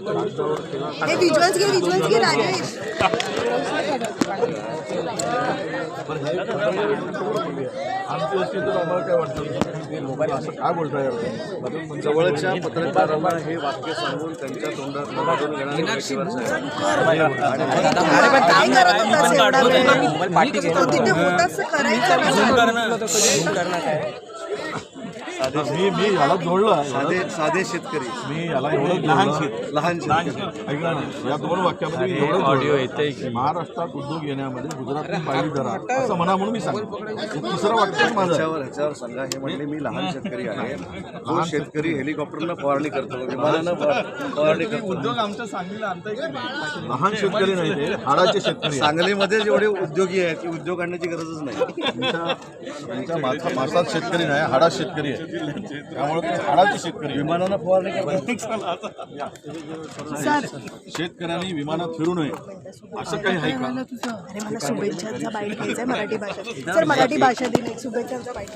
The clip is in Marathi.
हे विज्युअल्स घे राजेश. काय बोलताय जवळच्या पत्रकारांना हे वाक्य सांगून त्यांच्या तोंडात मी याला जोडलं साधे शेतकरी मी याला एवढं लहान ऐकलं ना या दोन वाक्यामध्ये एवढं ऑडिओ येते महाराष्ट्रात उद्योग येण्यामध्ये गुजरातची पायरी धरा असं म्हणा म्हणून मी सांगितलं. तिसरं वाक्य ह्याच्यावर सांगा हे म्हणले मी लहान शेतकरी आहे. जो शेतकरी हेलिकॉप्टरनं फवारणी करतो विमानानं फवारणी करतो उद्योग आमच्या सांगलीला आणता लहान शेतकरी नाही ते हाडाचे शेतकरी. सांगलीमध्ये जेवढे उद्योगी आहेत ती उद्योग आणण्याची गरजच नाही. त्यांच्या मासात शेतकरी नाही हाडात शेतकरी आहे त्यामुळे हाडाचे शेतकरी विमानानं फवारणी शेतकऱ्यांनी विमानात फिरू नये असं काही आहे का? अरे मला शुभेच्छांचा बाईट घ्यायचा मराठी भाषेत. सर मराठी भाषा दिली शुभेच्छांचा बाईट.